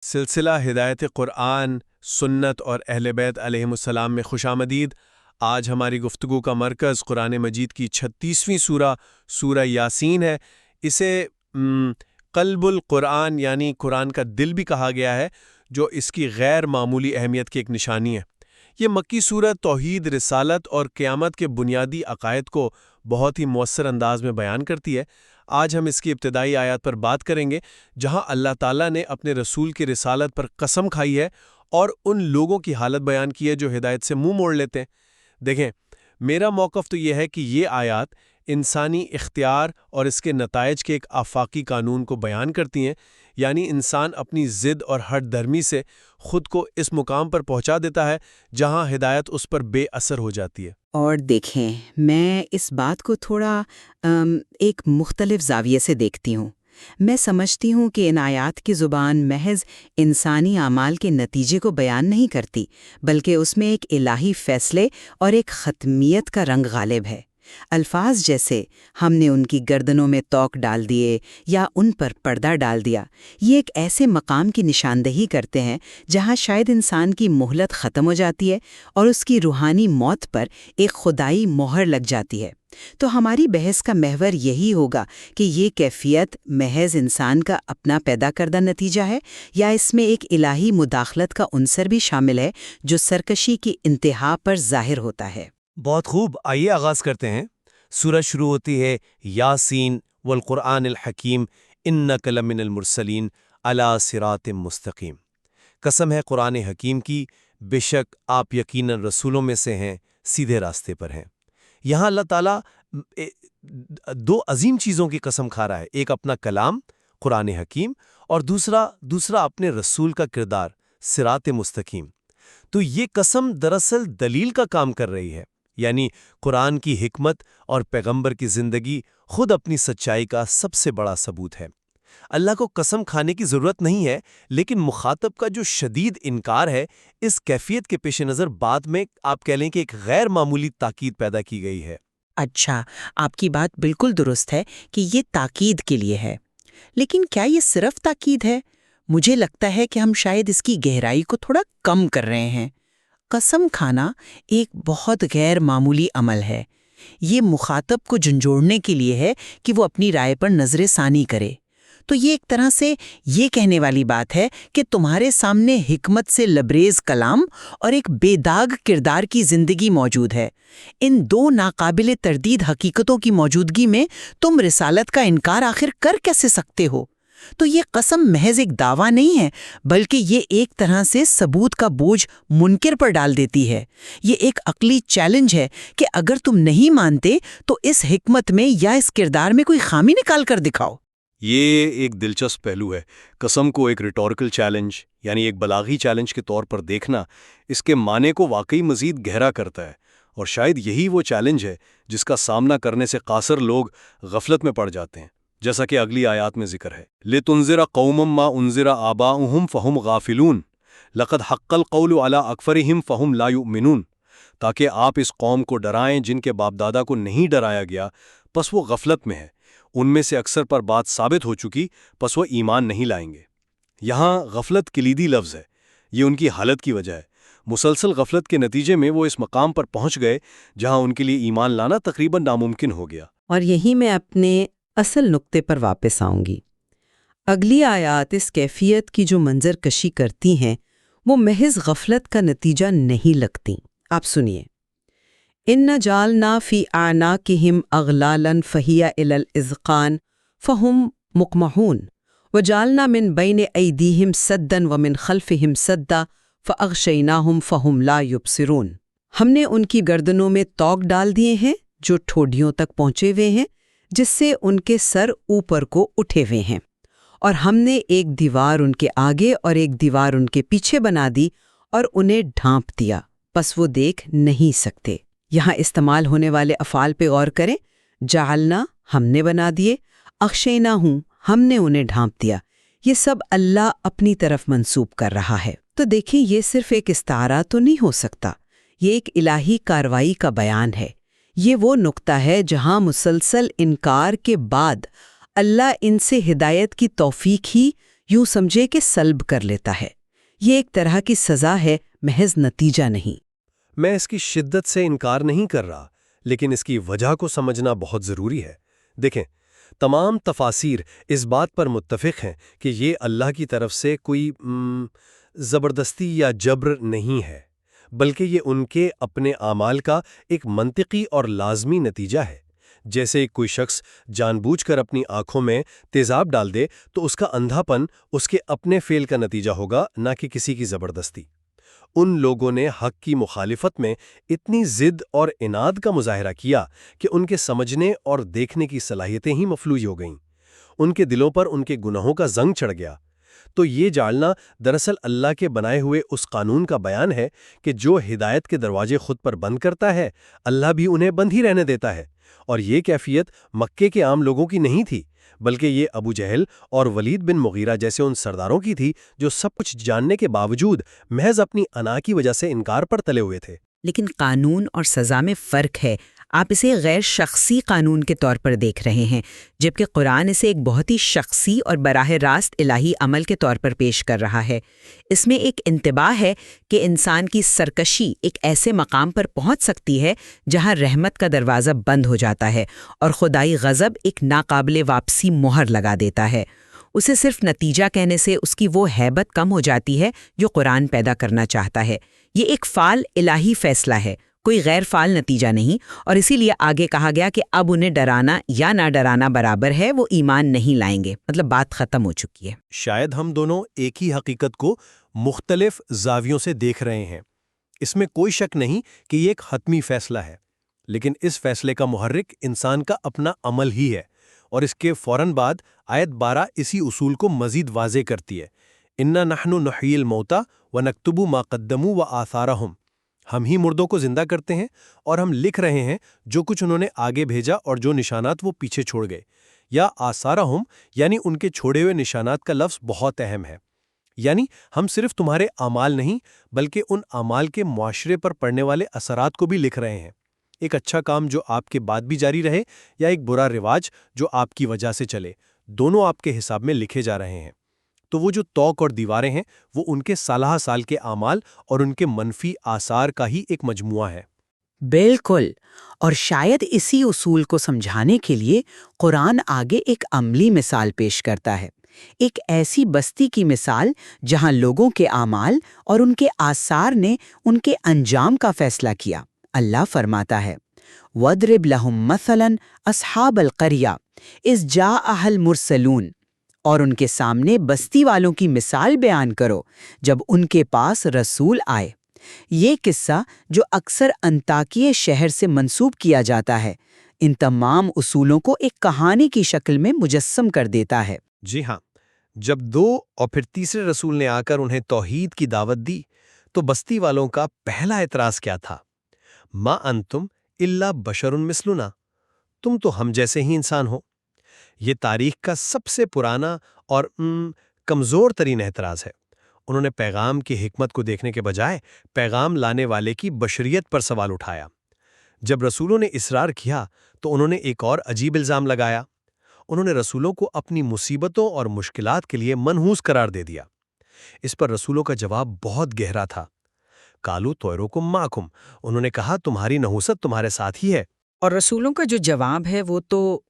سلسلہ ہدایت قرآن، سنت اور اہل بیت علیہم السلام میں خوش آمدید۔ آج ہماری گفتگو کا مرکز قرآن مجید کی 36ویں سورہ یاسین ہے۔ اسے قلب القرآن یعنی قرآن کا دل بھی کہا گیا ہے، جو اس کی غیر معمولی اہمیت کی ایک نشانی ہے۔ یہ مکی سورت توحید، رسالت اور قیامت کے بنیادی عقائد کو بہت ہی مؤثر انداز میں بیان کرتی ہے۔ آج ہم اس کی ابتدائی آیات پر بات کریں گے، جہاں اللہ تعالیٰ نے اپنے رسول کی رسالت پر قسم کھائی ہے اور ان لوگوں کی حالت بیان کی ہے جو ہدایت سے منہ موڑ لیتے ہیں۔ دیکھیں، میرا موقف تو یہ ہے کہ یہ آیات انسانی اختیار اور اس کے نتائج کے ایک آفاقی قانون کو بیان کرتی ہیں، یعنی انسان اپنی ضد اور ہٹ درمی سے خود کو اس مقام پر پہنچا دیتا ہے جہاں ہدایت اس پر بے اثر ہو جاتی ہے۔ اور دیکھیں، میں اس بات کو تھوڑا ایک مختلف زاویے سے دیکھتی ہوں۔ میں سمجھتی ہوں کہ ان آیات کی زبان محض انسانی اعمال کے نتیجے کو بیان نہیں کرتی، بلکہ اس میں ایک الہی فیصلے اور ایک ختمیت کا رنگ غالب ہے۔ الفاظ جیسے ہم نے ان کی گردنوں میں توق ڈال دیے یا ان پر پردہ ڈال دیا، یہ ایک ایسے مقام کی نشاندہی کرتے ہیں جہاں شاید انسان کی مہلت ختم ہو جاتی ہے اور اس کی روحانی موت پر ایک خدائی مہر لگ جاتی ہے۔ تو ہماری بحث کا محور یہی ہوگا کہ یہ کیفیت محض انسان کا اپنا پیدا کردہ نتیجہ ہے، یا اس میں ایک الہی مداخلت کا عنصر بھی شامل ہے جو سرکشی کی انتہا پر ظاہر ہوتا ہے۔ بہت خوب، آئیے آغاز کرتے ہیں۔ سورہ شروع ہوتی ہے یاسین والقرآن الحکیم انک لمن المرسلین علی صراط مستقیم۔ قسم ہے قرآن حکیم کی، بے شک آپ یقیناً رسولوں میں سے ہیں، سیدھے راستے پر ہیں۔ یہاں اللہ تعالیٰ دو عظیم چیزوں کی قسم کھا رہا ہے، ایک اپنا کلام قرآن حکیم اور دوسرا اپنے رسول کا کردار صراط مستقیم۔ تو یہ قسم دراصل دلیل کا کام کر رہی ہے، یعنی قرآن کی حکمت اور پیغمبر کی زندگی خود اپنی سچائی کا سب سے بڑا ثبوت ہے۔ اللہ کو قسم کھانے کی ضرورت نہیں ہے، لیکن مخاطب کا جو شدید انکار ہے، اس کیفیت کے پیش نظر بعد میں آپ کہہ لیں کہ ایک غیر معمولی تاکید پیدا کی گئی ہے۔ اچھا، آپ کی بات بالکل درست ہے کہ یہ تاکید کے لیے ہے، لیکن کیا یہ صرف تاکید ہے؟ مجھے لگتا ہے کہ ہم شاید اس کی گہرائی کو تھوڑا کم کر رہے ہیں۔ قسم کھانا ایک بہت غیر معمولی عمل ہے۔ یہ مخاطب کو جھنجھوڑنے کے لیے ہے کہ وہ اپنی رائے پر نظر ثانی کرے۔ تو یہ ایک طرح سے یہ کہنے والی بات ہے کہ تمہارے سامنے حکمت سے لبریز کلام اور ایک بے داغ کردار کی زندگی موجود ہے۔ ان دو ناقابل تردید حقیقتوں کی موجودگی میں تم رسالت کا انکار آخر کر کیسے سکتے ہو؟ تو یہ قسم محض ایک دعویٰ نہیں ہے، بلکہ یہ ایک طرح سے ثبوت کا بوجھ منکر پر ڈال دیتی ہے۔ یہ ایک عقلی چیلنج ہے کہ اگر تم نہیں مانتے تو اس حکمت میں یا اس کردار میں کوئی خامی نکال کر دکھاؤ۔ یہ ایک دلچسپ پہلو ہے۔ قسم کو ایک ریٹورکل چیلنج یعنی ایک بلاغی چیلنج کے طور پر دیکھنا اس کے معنی کو واقعی مزید گہرا کرتا ہے، اور شاید یہی وہ چیلنج ہے جس کا سامنا کرنے سے قاصر لوگ غفلت میں پڑ جاتے ہیں، جیسا کہ اگلی آیات میں ذکر ہے۔ لِتُنذِرَ قَوْمًا مَّا أُنذِرَ آبَاؤُهُمْ فَهُمْ غَافِلُونَ لَقَدْ حَقَّ الْقَوْلُ عَلَىٰ أَكْثَرِهِمْ فَهُمْ لَا يُؤْمِنُونَ، تاکہ آپ اس قوم کو ڈرائیں جن کے باپ دادا کو نہیں ڈرایا گیا، پس وہ غفلت میں ہے، ان میں سے اکثر پر بات ثابت ہو چکی، پس وہ ایمان نہیں لائیں گے۔ یہاں غفلت کلیدی لفظ ہے، یہ ان کی حالت کی وجہ ہے۔ مسلسل غفلت کے نتیجے میں وہ اس مقام پر پہنچ گئے جہاں ان کے لیے ایمان لانا تقریباً ناممکن ہو گیا۔ اور یہی میں اپنے اصل نقطے پر واپس آؤں گی۔ اگلی آیات اس کیفیت کی جو منظر کشی کرتی ہیں وہ محض غفلت کا نتیجہ نہیں لگتی۔ آپ سنیے، اِنَّ جَعَلْنَا فِي أَعْنَاقِهِمْ أَغْلَالًا فَهِيَ إِلَى الْأَذْقَانِ فَهُمْ مُقْمَحُونَ وَجَعَلْنَا مِنْ بَيْنِ أَيْدِيهِمْ سَدًّا وَمِنْ خَلْفِهِمْ سَدًّا فَأَغْشَيْنَاهُمْ فَهُمْ لَا يُبْصِرُونَ۔ ہم نے ان کی گردنوں میں توق ڈال دیے ہیں جو ٹھوڈیوں تک پہنچے ہوئے ہیں، جس سے ان کے سر اوپر کو اٹھے ہوئے ہیں، اور ہم نے ایک دیوار ان کے آگے اور ایک دیوار ان کے پیچھے بنا دی اور انہیں ڈھانپ دیا، پس وہ دیکھ نہیں سکتے۔ یہاں استعمال ہونے والے افعال پہ غور کریں۔ جعلنا ہم نے بنا دیے، اغشیناہم ہم نے انہیں ڈھانپ دیا، یہ سب اللہ اپنی طرف منسوب کر رہا ہے۔ تو دیکھیں، یہ صرف ایک استعارہ تو نہیں ہو سکتا، یہ ایک الہی کارروائی کا بیان ہے۔ یہ وہ نقطہ ہے جہاں مسلسل انکار کے بعد اللہ ان سے ہدایت کی توفیق ہی یوں سمجھے کہ سلب کر لیتا ہے۔ یہ ایک طرح کی سزا ہے، محض نتیجہ نہیں۔ میں اس کی شدت سے انکار نہیں کر رہا، لیکن اس کی وجہ کو سمجھنا بہت ضروری ہے۔ دیکھیں، تمام تفاسیر اس بات پر متفق ہیں کہ یہ اللہ کی طرف سے کوئی زبردستی یا جبر نہیں ہے، بلکہ یہ ان کے اپنے اعمال کا ایک منطقی اور لازمی نتیجہ ہے۔ جیسے کوئی شخص جان بوجھ کر اپنی آنکھوں میں تیزاب ڈال دے تو اس کا اندھا پن اس کے اپنے فعل کا نتیجہ ہوگا، نہ کہ کسی کی زبردستی۔ ان لوگوں نے حق کی مخالفت میں اتنی ضد اور عناد کا مظاہرہ کیا کہ ان کے سمجھنے اور دیکھنے کی صلاحیتیں ہی مفلوج ہو گئیں۔ ان کے دلوں پر ان کے گناہوں کا زنگ چڑھ گیا۔ تو یہ جاننا دراصل اللہ کے بنائے ہوئے اس قانون کا بیان ہے کہ جو ہدایت کے دروازے خود پر بند کرتا ہے، اللہ بھی انہیں بند ہی رہنے دیتا ہے۔ اور یہ کیفیت مکے کے عام لوگوں کی نہیں تھی، بلکہ یہ ابو جہل اور ولید بن مغیرہ جیسے ان سرداروں کی تھی جو سب کچھ جاننے کے باوجود محض اپنی انا کی وجہ سے انکار پر تلے ہوئے تھے۔ لیکن قانون اور سزا میں فرق ہے۔ آپ اسے غیر شخصی قانون کے طور پر دیکھ رہے ہیں، جبکہ قرآن اسے ایک بہت ہی شخصی اور براہ راست الہی عمل کے طور پر پیش کر رہا ہے۔ اس میں ایک انتباہ ہے کہ انسان کی سرکشی ایک ایسے مقام پر پہنچ سکتی ہے جہاں رحمت کا دروازہ بند ہو جاتا ہے اور خدائی غضب ایک ناقابل واپسی مہر لگا دیتا ہے۔ اسے صرف نتیجہ کہنے سے اس کی وہ ہیبت کم ہو جاتی ہے جو قرآن پیدا کرنا چاہتا ہے۔ یہ ایک فعال الہی فیصلہ ہے، کوئی غیر فعال نتیجہ نہیں، اور اسی لیے آگے کہا گیا کہ اب انہیں ڈرانا یا نہ ڈرانا برابر ہے، وہ ایمان نہیں لائیں گے۔ مطلب بات ختم ہو چکی ہے۔ شاید ہم دونوں ایک ہی حقیقت کو مختلف زاویوں سے دیکھ رہے ہیں۔ اس میں کوئی شک نہیں کہ یہ ایک حتمی فیصلہ ہے، لیکن اس فیصلے کا محرک انسان کا اپنا عمل ہی ہے، اور اس کے فوراً بعد آیت 12 اسی اصول کو مزید واضح کرتی ہے۔ اِنَّا نَحْنُ نُحْيِي الْمَوْتَىٰ وَنَكْتُبُ مَا قَدَّمُوا وَآثَارَهُمْ۔ ہم ہی مردوں کو زندہ کرتے ہیں اور ہم لکھ رہے ہیں جو کچھ انہوں نے آگے بھیجا اور جو نشانات وہ پیچھے چھوڑ گئے۔ یا آثارہم یعنی ان کے چھوڑے ہوئے نشانات کا لفظ بہت اہم ہے۔ یعنی ہم صرف تمہارے اعمال نہیں بلکہ ان اعمال کے معاشرے پر پڑنے والے اثرات کو بھی لکھ رہے ہیں۔ ایک اچھا کام جو آپ کے بعد بھی جاری رہے یا ایک برا رواج جو آپ کی وجہ سے چلے، دونوں آپ کے حساب میں لکھے جا رہے ہیں۔ تو وہ جو توق اور دیواریں ہیں وہ ان کے سالہ سال کے اعمال اور ان کے منفی آثار کا ہی ایک مجموعہ ہے۔ بالکل، اور شاید اسی اصول کو سمجھانے کے لیے قرآن آگے ایک عملی مثال پیش کرتا ہے، ایک ایسی بستی کی مثال جہاں لوگوں کے اعمال اور ان کے آثار نے ان کے انجام کا فیصلہ کیا۔ اللہ فرماتا ہے وَاضْرِبْ لَهُمْ مَثَلًا أَصْحَابَ الْقَرْيَةِ إِذْ جَاءَهَا الْمُرْسَلُونَ، اور ان کے سامنے بستی والوں کی مثال بیان کرو جب ان کے پاس رسول آئے۔ یہ قصہ جو اکثر انطاکیہ شہر سے منسوب کیا جاتا ہے، ان تمام اصولوں کو ایک کہانی کی شکل میں مجسم کر دیتا ہے۔ جی ہاں، جب 2 اور پھر تیسرے رسول نے آ کر انہیں توحید کی دعوت دی تو بستی والوں کا پہلا اعتراض کیا تھا؟ ما انتم الا بشر مثلنا، تم تو ہم جیسے ہی انسان ہو۔ یہ تاریخ کا سب سے پرانا اور کمزور ترین اعتراض ہے۔ انہوں نے پیغام کی حکمت کو دیکھنے کے بجائے پیغام لانے والے کی بشریت پر سوال اٹھایا۔ جب رسولوں نے اصرار کیا تو انہوں نے ایک اور عجیب الزام لگایا۔ انہوں نے رسولوں کو اپنی مصیبتوں اور مشکلات کے لیے منحوس قرار دے دیا۔ اس پر رسولوں کا جواب بہت گہرا تھا۔ قالوا طیرکم معکم، انہوں نے کہا تمہاری نحوست تمہارے ساتھ ہی ہے۔ اور رسولوں کا جو جواب ہے وہ تو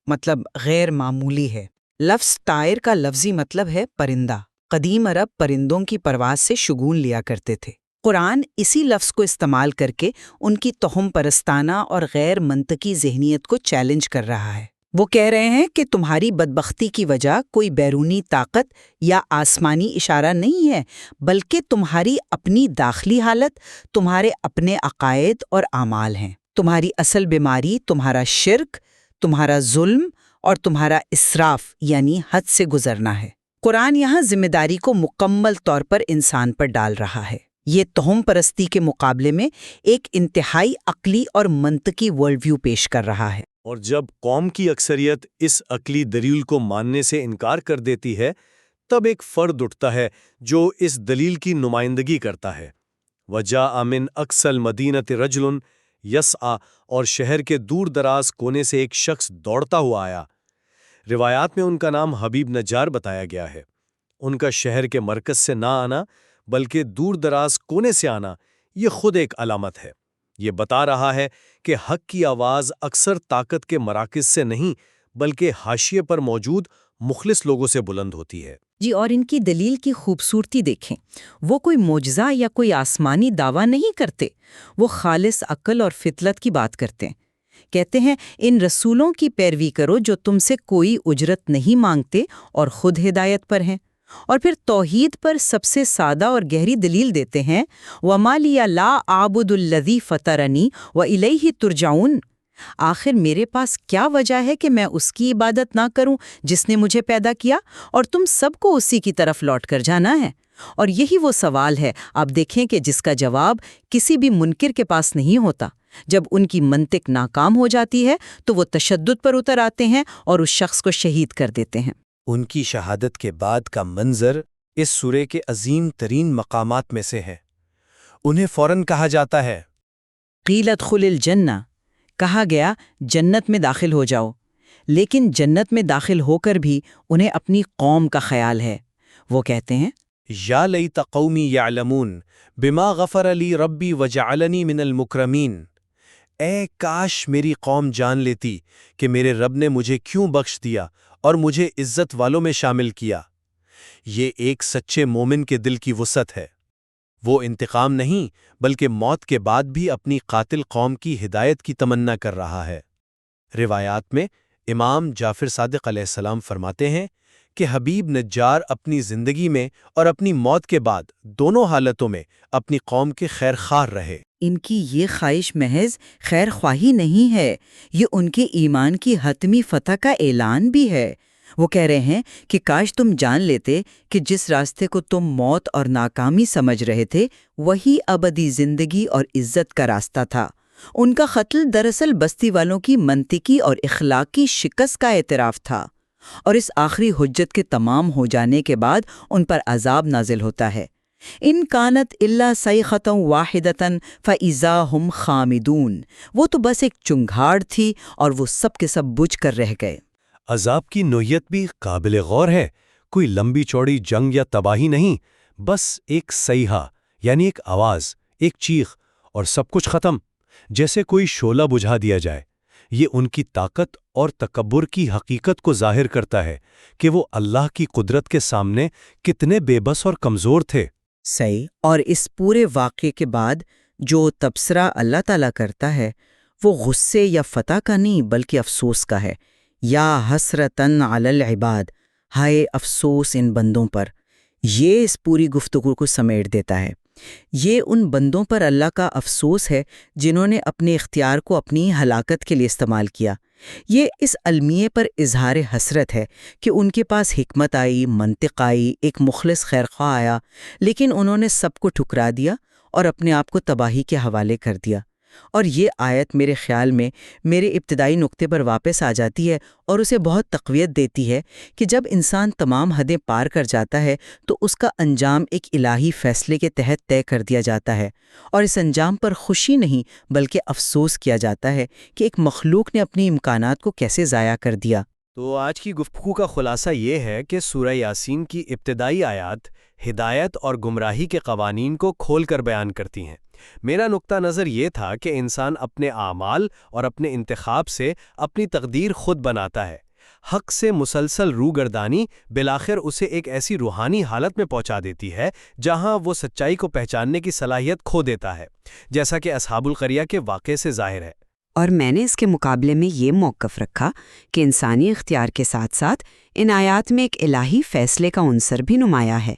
غیر معمولی ہے۔ لفظ طائر کا لفظی مطلب ہے پرندہ۔ قدیم عرب پرندوں کی پرواز سے شگون لیا کرتے تھے۔ قرآن اسی لفظ کو استعمال کر کے ان کی توہم پرستانہ اور غیر منطقی ذہنیت کو چیلنج کر رہا ہے۔ وہ کہہ رہے ہیں کہ تمہاری بدبختی کی وجہ کوئی بیرونی طاقت یا آسمانی اشارہ نہیں ہے، بلکہ تمہاری اپنی داخلی حالت، تمہارے اپنے عقائد اور اعمال ہیں۔ تمہاری اصل بیماری تمہارا شرک، تمہارا ظلم اور تمہارا اسراف یعنی حد سے گزرنا ہے۔ قرآن یہاں ذمہ داری کو مکمل طور پر انسان پر ڈال رہا ہے۔ یہ توہم پرستی کے مقابلے میں ایک انتہائی عقلی اور منطقی ورلڈ ویو پیش کر رہا ہے۔ اور جب قوم کی اکثریت اس عقلی دلیل کو ماننے سے انکار کر دیتی ہے، تب ایک فرد اٹھتا ہے جو اس دلیل کی نمائندگی کرتا ہے۔ وَجَاءَ مِنْ أَقْصَى الْمَدِينَةِ رَجُلٌ يَسْعَىٰ، اور شہر کے دور دراز کونے سے ایک شخص دوڑتا ہوا آیا۔ روایات میں ان کا نام حبیب نجار بتایا گیا ہے۔ ان کا شہر کے مرکز سے نہ آنا بلکہ دور دراز کونے سے آنا یہ خود ایک علامت ہے۔ یہ بتا رہا ہے کہ حق کی آواز اکثر طاقت کے مراکز سے نہیں بلکہ حاشیے پر موجود مخلص لوگوں سے بلند ہوتی ہے۔ جی، اور ان کی دلیل کی خوبصورتی دیکھیں۔ وہ کوئی معجزہ یا کوئی آسمانی دعویٰ نہیں کرتے، وہ خالص عقل اور فطرت کی بات کرتے ہیں۔ کہتے ہیں ان رسولوں کی پیروی کرو جو تم سے کوئی اجرت نہیں مانگتے اور خود ہدایت پر ہیں، اور پھر توحید پر سب سے سادہ اور گہری دلیل دیتے ہیں وَمَا لِيَ لَا أَعْبُدُ الَّذِي فَطَرَنِي وَإِلَيْهِ تُرْجَعُونَ۔ آخر میرے پاس کیا وجہ ہے کہ میں اس کی عبادت نہ کروں جس نے مجھے پیدا کیا، اور تم سب کو اسی کی طرف لوٹ کر جانا ہے۔ اور یہی وہ سوال ہے، آپ دیکھیں کہ جس کا جواب کسی بھی منکر کے پاس نہیں ہوتا۔ جب ان کی منطق ناکام ہو جاتی ہے تو وہ تشدد پر اتر آتے ہیں اور اس شخص کو شہید کر دیتے ہیں۔ ان کی شہادت کے بعد کا منظر اس سورے کے عظیم ترین مقامات میں سے ہے۔ انہیں فوراً کہا جاتا ہے قیل ادخل الجنہ، کہا گیا جنت میں داخل ہو جاؤ، لیکن جنت میں داخل ہو کر بھی انہیں اپنی قوم کا خیال ہے۔ وہ کہتے ہیں یا لیت قومی یعلمون بما غفر لی ربی وجعلنی من المکرمین، اے کاش میری قوم جان لیتی کہ میرے رب نے مجھے کیوں بخش دیا اور مجھے عزت والوں میں شامل کیا۔ یہ ایک سچے مومن کے دل کی وسعت ہے۔ وہ انتقام نہیں بلکہ موت کے بعد بھی اپنی قاتل قوم کی ہدایت کی تمنا کر رہا ہے۔ روایات میں امام جعفر صادق علیہ السلام فرماتے ہیں کہ حبیب نجار اپنی زندگی میں اور اپنی موت کے بعد دونوں حالتوں میں اپنی قوم کے خیر خواہ رہے۔ ان کی یہ خواہش محض خیر خواہی نہیں ہے، یہ ان کے ایمان کی حتمی فتح کا اعلان بھی ہے۔ وہ کہہ رہے ہیں کہ کاش تم جان لیتے کہ جس راستے کو تم موت اور ناکامی سمجھ رہے تھے وہی ابدی زندگی اور عزت کا راستہ تھا۔ ان کا قتل دراصل بستی والوں کی منطقی اور اخلاقی شکست کا اعتراف تھا، اور اس آخری حجت کے تمام ہو جانے کے بعد ان پر عذاب نازل ہوتا ہے۔ ان کانت الا صیحۃ واحدۃ فاذا هم خامدون، وہ تو بس ایک چنگھاڑ تھی اور وہ سب کے سب بجھ کر رہ گئے۔ عذاب کی نوعیت بھی قابل غور ہے، کوئی لمبی چوڑی جنگ یا تباہی نہیں، بس ایک صیحہ یعنی ایک آواز، ایک چیخ، اور سب کچھ ختم، جیسے کوئی شعلہ بجھا دیا جائے۔ یہ ان کی طاقت اور تکبر کی حقیقت کو ظاہر کرتا ہے کہ وہ اللہ کی قدرت کے سامنے کتنے بے بس اور کمزور تھے۔ صحیح، اور اس پورے واقعے کے بعد جو تبصرہ اللہ تعالیٰ کرتا ہے وہ غصے یا فتح کا نہیں بلکہ افسوس کا ہے۔ یا حسرتن علی العباد، ہائے افسوس ان بندوں پر۔ یہ اس پوری گفتگو کو سمیٹ دیتا ہے۔ یہ ان بندوں پر اللہ کا افسوس ہے جنہوں نے اپنے اختیار کو اپنی ہلاکت کے لیے استعمال کیا۔ یہ اس المیے پر اظہار حسرت ہے کہ ان کے پاس حکمت آئی، منطق آئی، ایک مخلص خیرخواہ آیا، لیکن انہوں نے سب کو ٹھکرا دیا اور اپنے آپ کو تباہی کے حوالے کر دیا۔ اور یہ آیت میرے خیال میں میرے ابتدائی نقطے پر واپس آ جاتی ہے اور اسے بہت تقویت دیتی ہے کہ جب انسان تمام حدیں پار کر جاتا ہے تو اس کا انجام ایک الہی فیصلے کے تحت طے کر دیا جاتا ہے، اور اس انجام پر خوشی نہیں بلکہ افسوس کیا جاتا ہے کہ ایک مخلوق نے اپنی امکانات کو کیسے ضائع کر دیا۔ تو آج کی گفتگو کا خلاصہ یہ ہے کہ سورہ یاسین کی ابتدائی آیات ہدایت اور گمراہی کے قوانین کو کھول کر بیان کرتی ہیں۔ میرا نقطہ نظر یہ تھا کہ انسان اپنے اعمال اور اپنے انتخاب سے اپنی تقدیر خود بناتا ہے۔ حق سے مسلسل روگردانی بالآخر اسے ایک ایسی روحانی حالت میں پہنچا دیتی ہے جہاں وہ سچائی کو پہچاننے کی صلاحیت کھو دیتا ہے، جیسا کہ اصحاب القریہ کے واقعے سے ظاہر ہے۔ اور میں نے اس کے مقابلے میں یہ موقف رکھا کہ انسانی اختیار کے ساتھ ساتھ ان آیات میں ایک الہی فیصلے کا عنصر بھی نمایاں ہے۔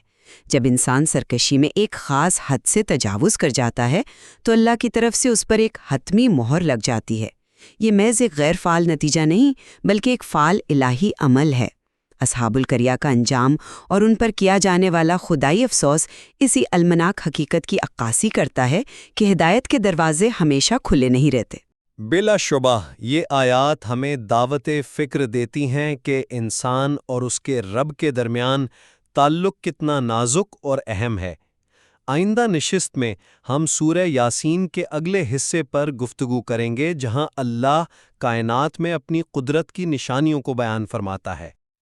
جب انسان سرکشی میں ایک خاص حد سے تجاوز کر جاتا ہے تو اللہ کی طرف سے اس پر ایک حتمی مہر لگ جاتی ہے۔ یہ محض ایک غیر فعال نتیجہ نہیں بلکہ ایک فعال الہی عمل ہے۔ اصحاب القریہ کا انجام اور ان پر کیا جانے والا خدائی افسوس اسی المناک حقیقت کی عکاسی کرتا ہے کہ ہدایت کے دروازے ہمیشہ کھلے نہیں رہتے۔ بلا شبہ یہ آیات ہمیں دعوت فکر دیتی ہیں کہ انسان اور اس کے رب کے درمیان تعلق کتنا نازک اور اہم ہے۔ آئندہ نشست میں ہم سورہ یاسین کے اگلے حصے پر گفتگو کریں گے جہاں اللہ کائنات میں اپنی قدرت کی نشانیوں کو بیان فرماتا ہے۔